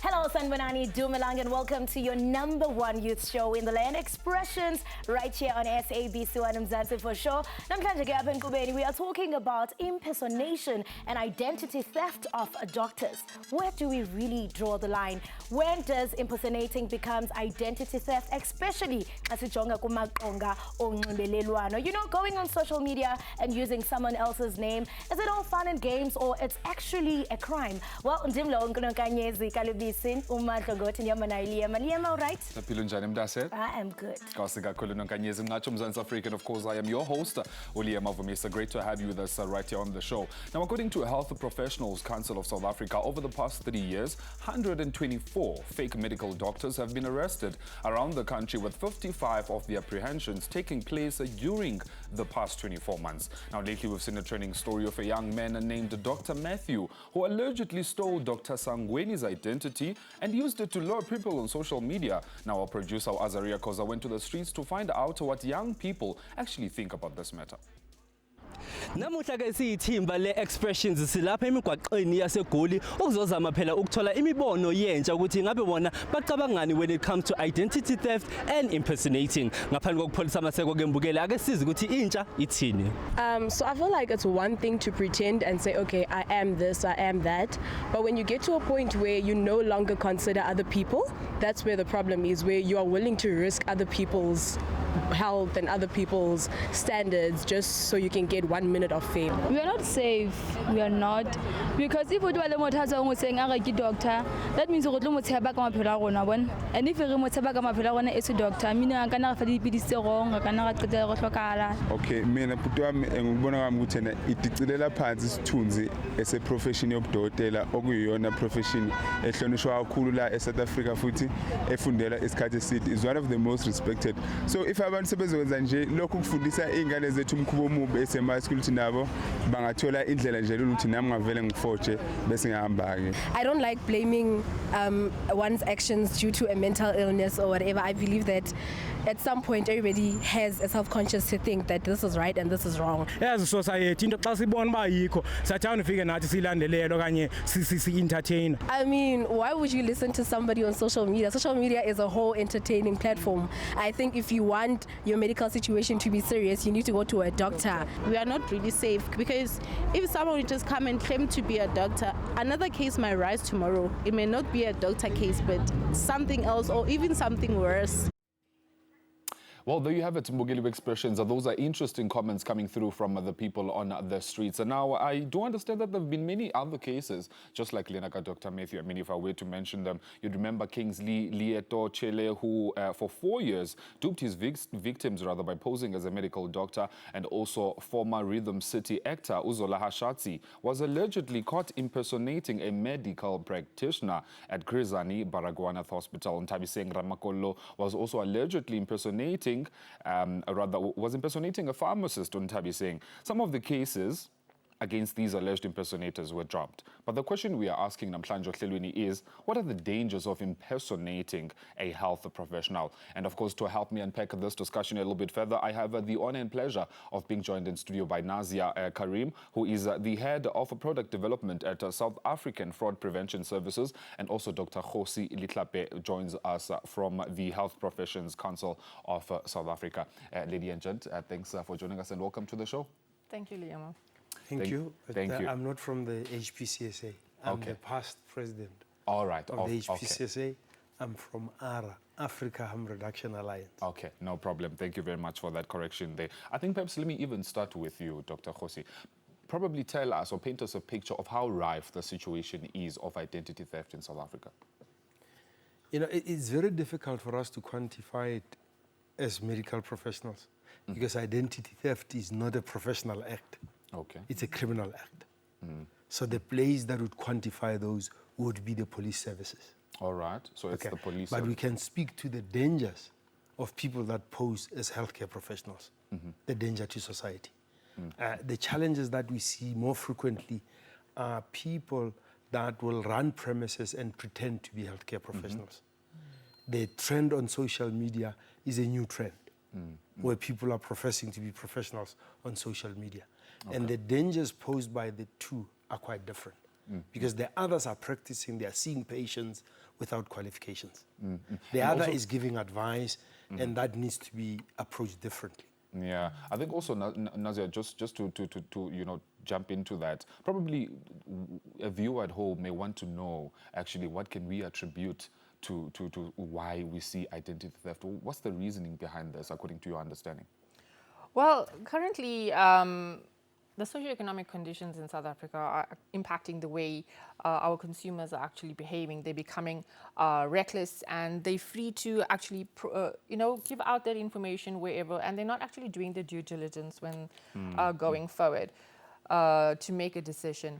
Hello, Sanbanani Dumalang, and welcome to your #1 youth show in the land, Expressions, right here on SABC One Mzansi for sure. Namhlanje ke apha enkqubeni, we are talking about impersonation and identity theft of doctors. Where do we really draw the line? When does impersonating becomes identity theft, especially as ijonga kumaqonga onxibelelwano? You know, going on social media and using someone else's name, is it all fun and games or it's actually a crime? Well, ndimlo uNkulunkanyezi Kalubisi uMandla Ngothi Nyamanayiliyema. Liyema, all right? I am good. Mzansi Africa, and of course I am your host, Uliyema Vumisa. Great to have you with us right here on the show. Now, according to Health Professionals Council of South Africa, over the past 3 years, 124 fake medical doctors have been arrested around the country, with 55 of the apprehensions taking place during the past 24 months. Now, lately we've seen a trending story of a young man named Dr. Matthew, who allegedly stole Dr. Sangweni's identity and used it to lure people on social media. Now, our producer Azaria Koza went to the streets to find out what young people actually think about this matter. Namuhla ke siyithimba le-Expressions silapha emigwaqeni yaseGoli ukuzozama phela ukuthola imibono yentsha ukuthi ngabe bona bacabangani when it comes to identity theft and impersonating. Ngaphandle kokupholisa amaseko kembukele ake size ukuthi intsha ithini. So I feel like it's one thing to pretend and say, okay, I am this, I am that. But when you get to a point where you no longer consider other people, that's where the problem is, where you are willing to risk other people's health and other people's standards just so you can get 1 minute of fame. We are not safe. We are not, because if we do le motho a tsong saying a ke doctor, that means go tlo mo tsheba ka maphelo a rona bona. And if re mo tsheba ka maphelo a rona as a doctor, mina ka na ga fa dipidisi tse wrong, ka na ga qetela go hlokala. Okay, mina puti wami ngibona ngami ukuthi na idicilela phansi isithunzi ese profession yobudokotela okuyiyona profession ehlonishwa kakhulu la eSouth Africa futhi efundela isikhathi eside, is one of the most respected. So if abantu sebezokwenza nje lokhu kufundisa ingane zethu umkhubo omubi esema school ukuthi nabo bangathola indlela nje ukuthi nami ngavele ngifoje bese ngihamba ke. I don't like blaming one's actions due to a mental illness or whatever. I believe that at some point everybody has a self-conscious to think that this is right and this is wrong. As a society into xa sibona ba yikho sathanda ufike nathi silandelelo kanye si entertain. I mean, why would you listen to somebody on social media? Social media is a whole entertaining platform. I think if you want your medical situation to be serious, you need to go to a doctor. We are not really safe, because if someone would just come and claim to be a doctor, another case might rise tomorrow. It may not be a doctor case, but something else or even something worse. Well, there you have it, Mbugeli Expressions. Those are interesting comments coming through from the people on the streets. And now I do understand that there have been many other cases, just like Lenaka Dr. Matthew. I mean, if I were to mention them, you'd remember Kingsley Lieto Chele, who for 4 years duped his victims by posing as a medical doctor, and also former Rhythm City actor Uzola Hashatsi was allegedly caught impersonating a medical practitioner at Grizani Baragwanath Hospital. And Tabiseng Ramakolo was also allegedly impersonating impersonating a pharmacist on Tabiseng. Some of the cases against these alleged impersonators were dropped. But the question we are asking namhlanje ohlelweni is, what are the dangers of impersonating a health professional? And of course, to help me unpack this discussion a little bit further, I have the honor and pleasure of being joined in studio by Nazia Karim, who is the head of product development at South African Fraud Prevention Services, and also Dr. Khosi Litlape joins us from the Health Professions Council of South Africa. Lady and gent, thanks for joining us and welcome to the show. Thank you, Liam. Thank you. Thank you. I'm not from the HPCSA. I'm the past president of the HPCSA. Okay. I'm from ARA, Africa Harm Reduction Alliance. Okay, no problem. Thank you very much for that correction there. I think perhaps let me even start with you, Dr. Khosi. Probably tell us or paint us a picture of how rife the situation is of identity theft in South Africa. You know, it's very difficult for us to quantify it as medical professionals because identity theft is not a professional act. Okay. It's a criminal act. So the place that would quantify those would be the police services. All right. So it's the police. But we can speak to the dangers of people that pose as healthcare professionals, the danger to society. The challenges that we see more frequently are people that will run premises and pretend to be healthcare professionals. The trend on social media is a new trend, where people are professing to be professionals on social media. And the dangers posed by the two are quite different, because the others are practicing, they are seeing patients without qualifications. The And other also- is giving advice, and that needs to be approached differently. Yeah, I think also, Nazia, just to jump into that, probably a viewer at home may want to know actually what can we attribute to why we see identity theft. What's the reasoning behind this, according to your understanding? Well, currently, the socioeconomic conditions in South Africa are impacting the way our consumers are actually behaving. They're becoming reckless, and they're free to actually, give out their information wherever, and they're not actually doing the due diligence when going forward to make a decision.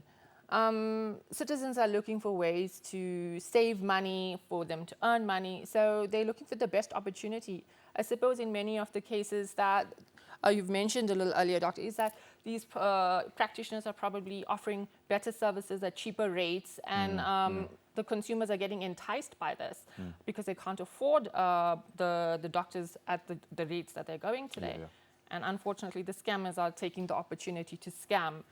Citizens are looking for ways to save money, for them to earn money, so they're looking for the best opportunity. I suppose in many of the cases that you've mentioned a little earlier, Doctor, is that these practitioners are probably offering better services at cheaper rates, and the consumers are getting enticed by this because they can't afford the doctors at the rates that they're going today. And unfortunately, the scammers are taking the opportunity to scam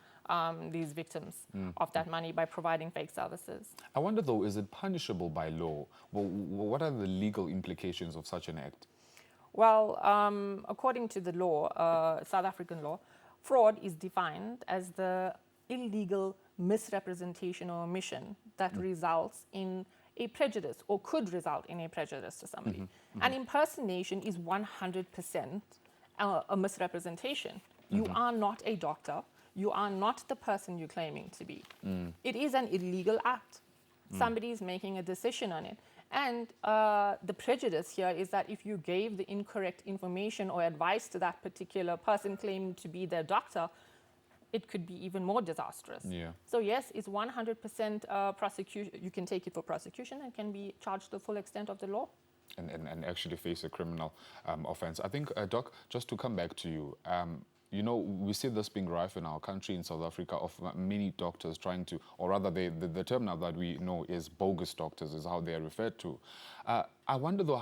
these victims of that money by providing fake services. I wonder, though, is it punishable by law? Well, what are the legal implications of such an act? Well, according to the law, South African law, fraud is defined as the illegal misrepresentation or omission that results in a prejudice or could result in a prejudice to somebody. And impersonation is 100% a misrepresentation. You are not a doctor. You are not the person you're claiming to be. It is an illegal act. Somebody is making a decision on it. And the prejudice here is that if you gave the incorrect information or advice to that particular person claiming to be their doctor, it could be even more disastrous. So yes, it's 100% prosecution. You can take it for prosecution and can be charged the full extent of the law. And actually face a criminal offense. I think, Doc, just to come back to you, we see this being rife in our country, in South Africa, of many doctors trying to, or rather the term now that we know is bogus doctors, is how they are referred to. I wonder, though,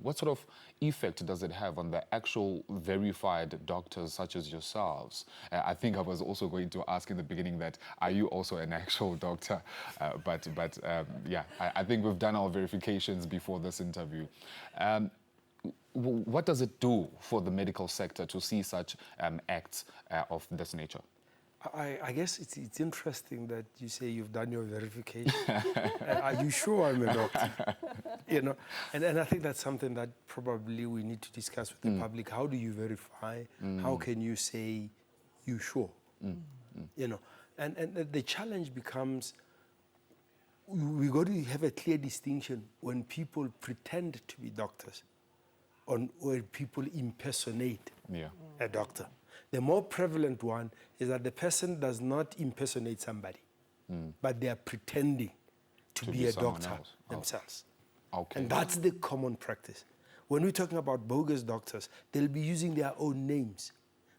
what sort of effect does it have on the actual verified doctors such as yourselves? I think I was also going to ask in the beginning that, are you also an actual doctor? Yeah, I think we've done our verifications before this interview. What does it do for the medical sector to see such acts of this nature? I guess it's interesting that you say you've done your verification. Are you sure I'm a doctor? And I think that's something that probably we need to discuss with the public. How do you verify? How can you say you sure? And the challenge becomes, we got to have a clear distinction when people pretend to be doctors, on where people impersonate a doctor. The more prevalent one is that the person does not impersonate somebody, but they are pretending to be a doctor themselves. Okay. And that's the common practice. When we're talking about bogus doctors, they'll be using their own names,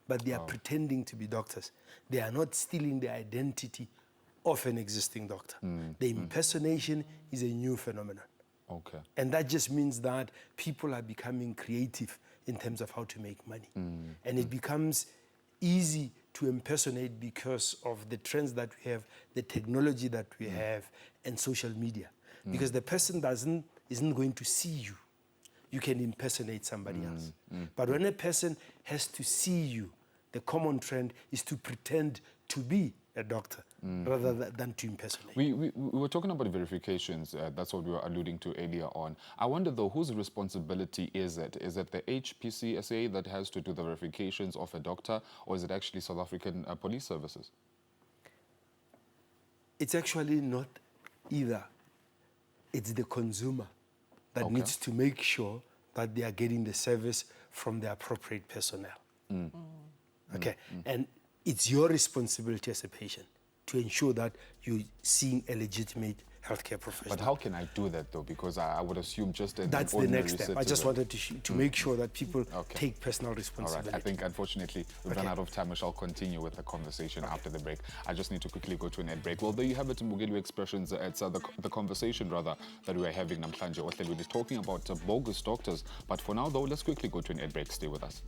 but they are pretending to be doctors. They are not stealing the identity of an existing doctor. The impersonation is a new phenomenon. Okay. And that just means that people are becoming creative in terms of how to make money. And it becomes easy to impersonate because of the trends that we have, the technology that we have, and social media. Because the person isn't going to see you. You can impersonate somebody else. But when a person has to see you, the common trend is to pretend to be a doctor rather than to impersonate. We were talking about verifications. That's what we were alluding to earlier on. I wonder, though, whose responsibility is it? Is it the HPCSA that has to do the verifications of a doctor, or is it actually South African police services? It's actually not either. It's the consumer that needs to make sure that they are getting the service from the appropriate personnel. Okay, and it's your responsibility as a patient to ensure that you're seeing a legitimate healthcare professional. But how can I do that, though? Because I would assume just that's the next step. I just wanted to make sure that people take personal All responsibility. right. I think, unfortunately, we've run out of time. We shall continue with the conversation after the break. I just need to quickly go to an ad break. Well, there you have it, Mbugeli Expressions. It's the conversation, rather, that we are having namhlanje. We're just talking about bogus doctors. But for now, though, let's quickly go to an ad break. Stay with us.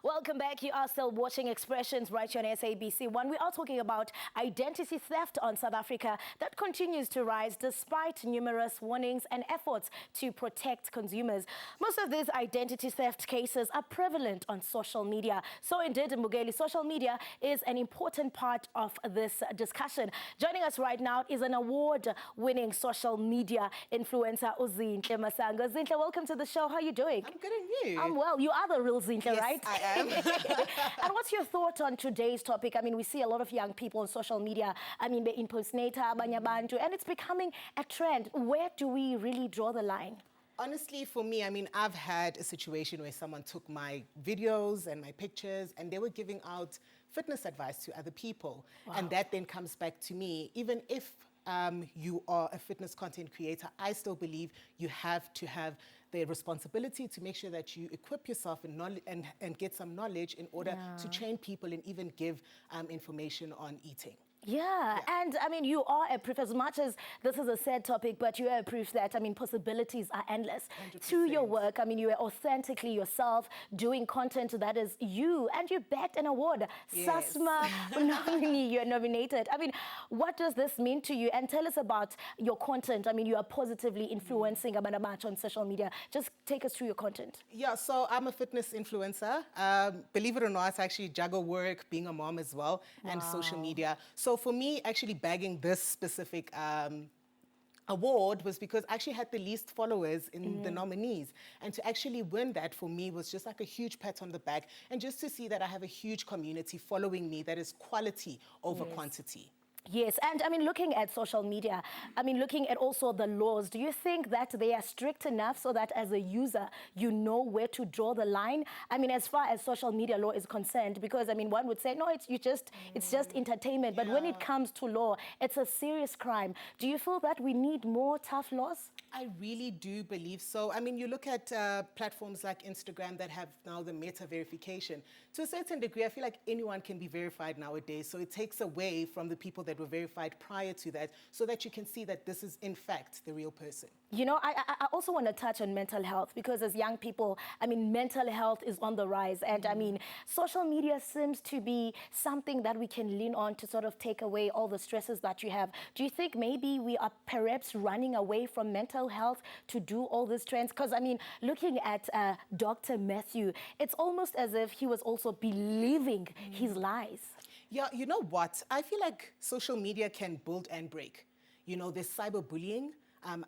Welcome back. You are still watching Expressions right here on SABC. We are talking about identity theft on South Africa that continues to rise despite numerous warnings and efforts to protect consumers. Most of these identity theft cases are prevalent on social media. So indeed, Mbugeli, social media is an important part of this discussion. Joining us right now is an award-winning social media influencer, Zinhle Masango. Zinhle, welcome to the show. How are you doing? I'm good, and you? I'm well. You are the real Zinhle, yes, right? I am. And what's your thought on today's topic? I mean, we see a lot of young people on social media. I mean, they impersonate abanye bantu, and it's becoming a trend. Where do we really draw the line? Honestly, for me, I mean, I've had a situation where someone took my videos and my pictures and they were giving out fitness advice to other people. Wow. And that then comes back to me. Even if you are a fitness content creator, I still believe you have to have the responsibility to make sure that you equip yourself and get some knowledge in order to train people and even give information on eating. Yeah, and I mean, you are a proof, as much as this is a sad topic, but you are a proof that, I mean, possibilities are endless. 100%. To your work, I mean, you are authentically yourself, doing content that is you, and you bagged an award. Yes. SASMA nominee, you're nominated. I mean, what does this mean to you? And tell us about your content. I mean, you are positively influencing Abanamatch on social media. Just take us through your content. Yeah, so I'm a fitness influencer. Believe it or not, I actually juggle work, being a mom as well, and social media. So for me, actually bagging this specific award was because I actually had the least followers in the nominees. And to actually win that for me was just like a huge pat on the back. And just to see that I have a huge community following me that is quality over quantity. Yes, and I mean, looking at social media, I mean, looking at also the laws, do you think that they are strict enough so that as a user, you know where to draw the line? I mean, as far as social media law is concerned, because I mean, one would say, no, it's just entertainment. But when it comes to law, it's a serious crime. Do you feel that we need more tough laws? I really do believe so. I mean, you look at platforms like Instagram that have now the meta verification. To a certain degree, I feel like anyone can be verified nowadays. So it takes away from the people that were verified prior to that so that you can see that this is, in fact, the real person. You know, I also want to touch on mental health because as young people, I mean, mental health is on the rise. And I mean, social media seems to be something that we can lean on to sort of take away all the stresses that you have. Do you think maybe we are perhaps running away from mental health to do all these trends? Because, I mean, looking at Dr. Matthew, it's almost as if he was also believing his lies. Yeah, you know what? I feel like social media can build and break. You know, there's cyberbullying.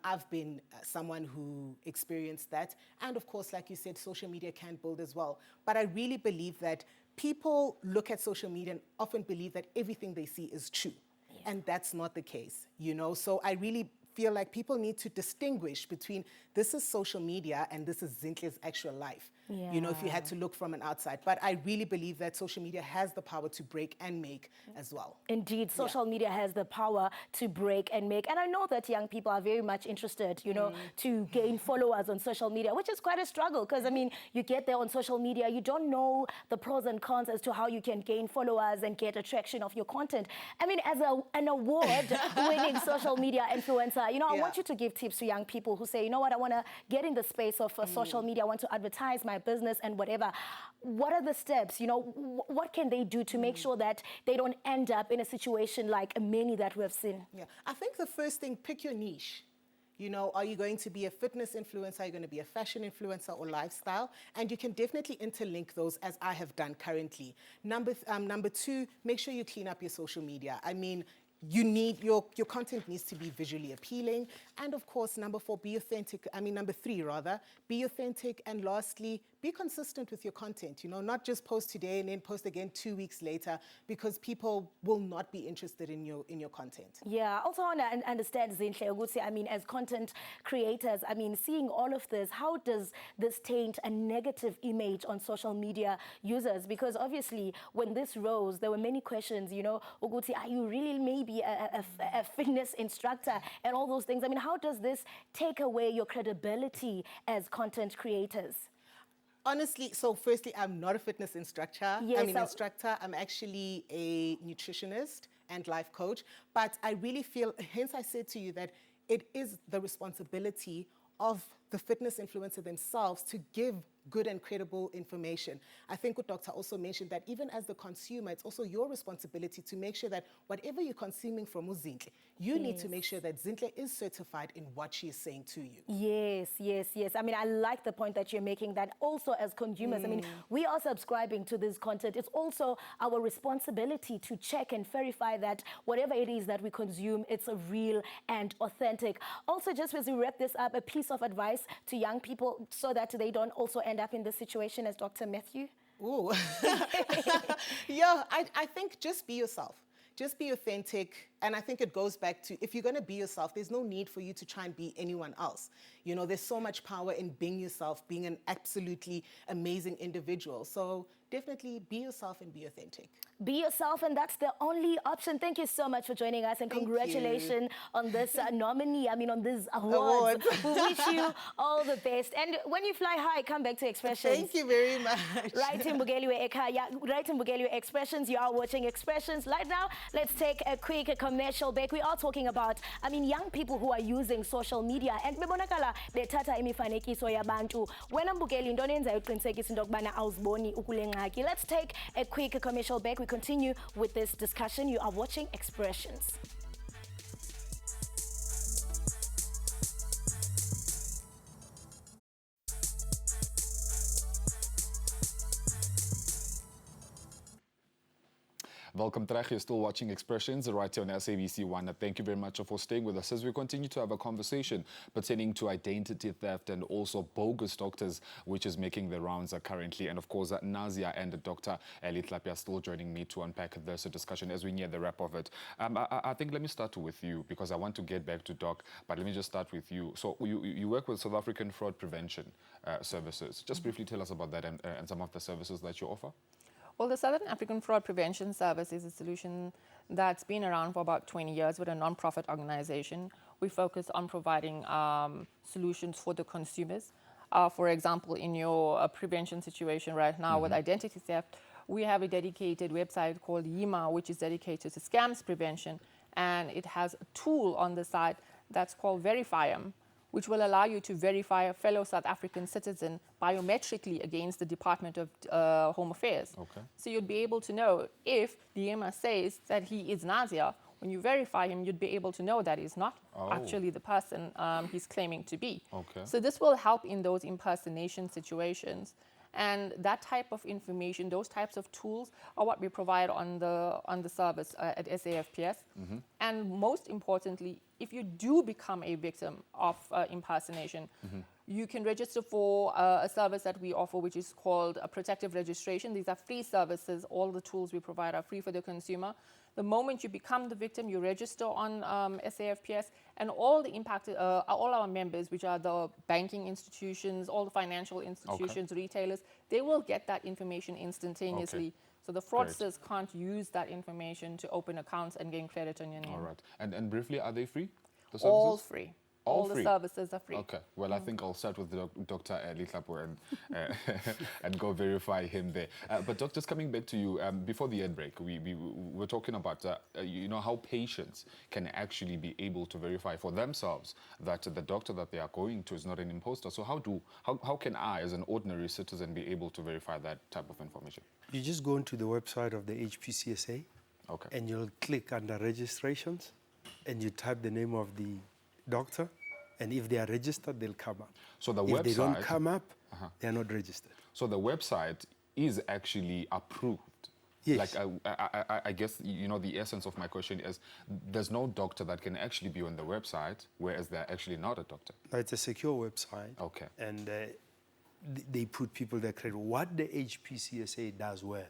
I've been someone who experienced that. And of course, like you said, social media can build as well. But I really believe that people look at social media and often believe that everything they see is true. Yes. And that's not the case, you know? So I really feel like people need to distinguish between this is social media and this is Zinhle's actual life. You know, if you had to look from an outside. But I really believe that social media has the power to break and make as well. Indeed, social media has the power to break and make. And I know that young people are very much interested, you know, to gain followers on social media, which is quite a struggle because, I mean, you get there on social media, you don't know the pros and cons as to how you can gain followers and get attraction of your content. I mean, as an award-winning social media influencer, you know, I want you to give tips to young people who say, you know what, I want to get in the space of social media, I want to advertise my business and whatever. What are the steps? You know, what can they do to make sure that they don't end up in a situation like many that we have seen? Yeah, I think the first thing, pick your niche. You know, are you going to be a fitness influencer? Are you going to be a fashion influencer or lifestyle? And you can definitely interlink those as I have done currently. Number two, make sure you clean up your social media. I mean, you need your content needs to be visually appealing, and of course, number 4, be authentic. I mean, number 3 rather, be authentic, and lastly, be consistent with your content. You know, not just post today and then post again 2 weeks later, because people will not be interested in your content. Yeah, also I want to understand, Zinhle, ukuthi, I mean, as content creators, I mean, seeing all of this, how does this taint a negative image on social media users? Because obviously, when this rose, there were many questions, you know, ukuthi, are you really maybe a fitness instructor and all those things? I mean, how does this take away your credibility as content creators? Honestly, so firstly, I'm not a fitness instructor. Yes, instructor. I'm actually a nutritionist and life coach. But I really feel, hence I said to you that it is the responsibility of the fitness influencer themselves to give good and credible information. I think what Doctor also mentioned, that even as the consumer, it's also your responsibility to make sure that whatever you're consuming from Zinhle, you need to make sure that Zinhle is certified in what she is saying to you. Yes, yes, yes. I mean, I like the point that you're making, that also as consumers, I mean, we are subscribing to this content. It's also our responsibility to check and verify that whatever it is that we consume, it's a real and authentic. Also, just as we wrap this up, a piece of advice to young people so that they don't also end up in this situation as Dr. Matthew? Ooh. Yeah, I think just be yourself. Just be authentic. And I think it goes back to, if you're going to be yourself, there's no need for you to try and be anyone else. You know, there's so much power in being yourself, being an absolutely amazing individual. So definitely be yourself and be authentic. Be yourself, and that's the only option. Thank you so much for joining us, and congratulations on this nominee, I mean on this award. We wish you all the best. And when you fly high, come back to Expressions. Thank you very much. Right in Bugeliwe Expressions, you are watching Expressions. Right now, let's take a quick commercial break. We are talking about, I mean, young people who are using social media. And bebonakala bethatha imifanekiso yabantu. Wena mbukeli into enza uqinisekisa into okubana awuziboni ukule ngxaki. Let's take a quick commercial break. We continue with this discussion. You are watching Expressions. Welcome terug. You're still watching Expressions right here on SABC 1. Thank you very much for staying with us as we continue to have a conversation pertaining to identity theft and also bogus doctors, which is making the rounds currently. And of course, Nazia and Dr. Litlapia are still joining me to unpack this discussion as we near the wrap of it. I think let me start with you, because I want to get back to Doc, but let me just start with you. So you work with South African Fraud Prevention Services. Just briefly tell us about that and some of the services that you offer. Well, the Southern African Fraud Prevention Service is a solution that's been around for about 20 years with a non-profit organization. We focus on providing solutions for the consumers. For example, in your prevention situation right now with identity theft, we have a dedicated website called YIMA, which is dedicated to scams prevention. And it has a tool on the site that's called Verifium, which will allow you to verify a fellow South African citizen biometrically against the Department of Home Affairs. Okay. So you'd be able to know if the EMA says that he is Nazia. When you verify him, you'd be able to know that he's not actually the person he's claiming to be. Okay. So this will help in those impersonation situations. And that type of information, those types of tools are what we provide on the service at SAFPS. And most importantly, if you do become a victim of impersonation, you can register for a service that we offer, which is called a protective registration. These are free services. All the tools we provide are free for the consumer. The moment you become the victim, you register on SAFPS, and all the impacted, all our members, which are the banking institutions, all the financial institutions, retailers, they will get that information instantaneously. So the fraudsters can't use that information to open accounts and gain credit on your name. All right. And briefly, are they free, the services? All free. All free? the services are free. Okay. Well, I think I'll start with Dr. Litlapo and go verify him there. But Doc, just coming back to you, before the ad break, we were talking about you know, how patients can actually be able to verify for themselves that the doctor that they are going to is not an imposter. So how can I, as an ordinary citizen, be able to verify that type of information? You just go onto the website of the HPCSA, and you'll click under registrations, and you type the name of the doctor, and if they are registered, they'll come up. So the if website, they don't come up, they're not registered. So the website is actually approved Like, I guess, you know, the essence of my question is there's no doctor that can actually be on the website, whereas they're actually not a doctor. No, it's a secure website. Okay. And they put people there credit. What the HPCSA does well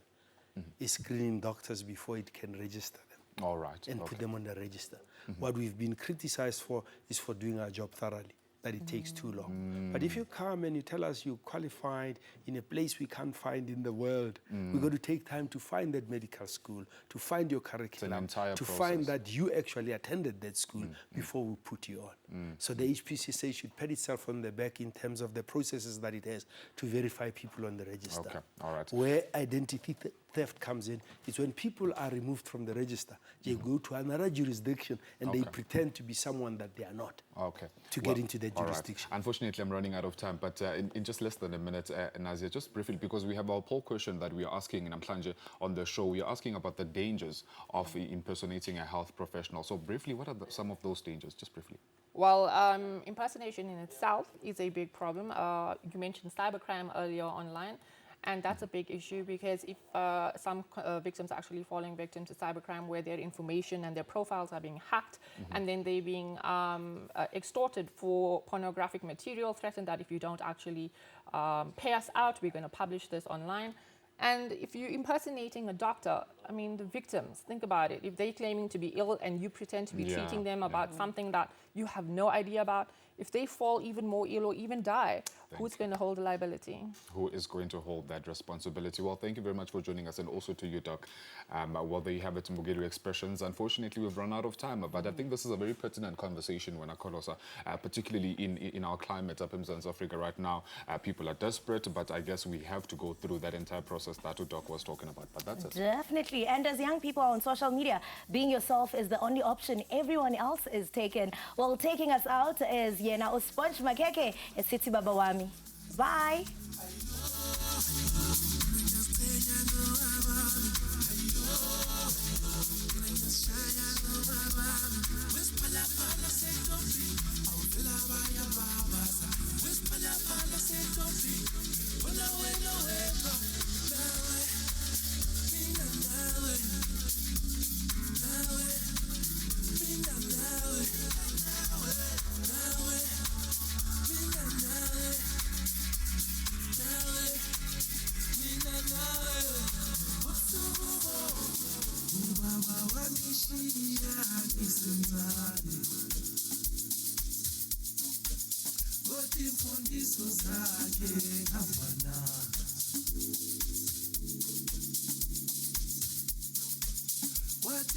is screening doctors before it can register them. All right. And put them on the register. What we've been criticized for is for doing our job thoroughly, that it takes too long. But if you come and you tell us you're qualified in a place we can't find in the world, we've got to take time to find that medical school, to find your curriculum, to find that you actually attended that school before we put you on. So the HPCSA should pat itself on the back in terms of the processes that it has to verify people on the register. Okay, all right. Where identity theft comes in, is when people are removed from the register, they go to another jurisdiction and they pretend to be someone that they are not. Okay. To get into that jurisdiction. Right. Unfortunately, I'm running out of time, but in just less than a minute, Nazia, just briefly, because we have our poll question that we are asking in Amhlanje on the show. We are asking about the dangers of impersonating a health professional. So briefly, what are some of those dangers, just briefly? Well, impersonation in itself is a big problem. You mentioned cybercrime earlier online. And that's a big issue because if some victims are actually falling victim to cybercrime where their information and their profiles are being hacked and then they're being extorted for pornographic material, threatened that if you don't actually pay us out, we're going to publish this online. And if you're impersonating a doctor, I mean, the victims, think about it. If they're claiming to be ill and you pretend to be treating them about something that you have no idea about, if they fall even more ill or even die, who's going to hold the liability? Who is going to hold that responsibility? Well, thank you very much for joining us, and also to you, Doc. Well, there you have it, Mugeru Expressions. Unfortunately, we've run out of time, but I think this is a very pertinent conversation when Akolosa, particularly in our climate up in South Africa right now. People are desperate, but I guess we have to go through that entire process that Doc was talking about. But that's it. Definitely. And as young people on social media, being yourself is the only option. Everyone else is taken. Well, taking us out is Yena Sponge Makeke and City Baba Wami. Bye. What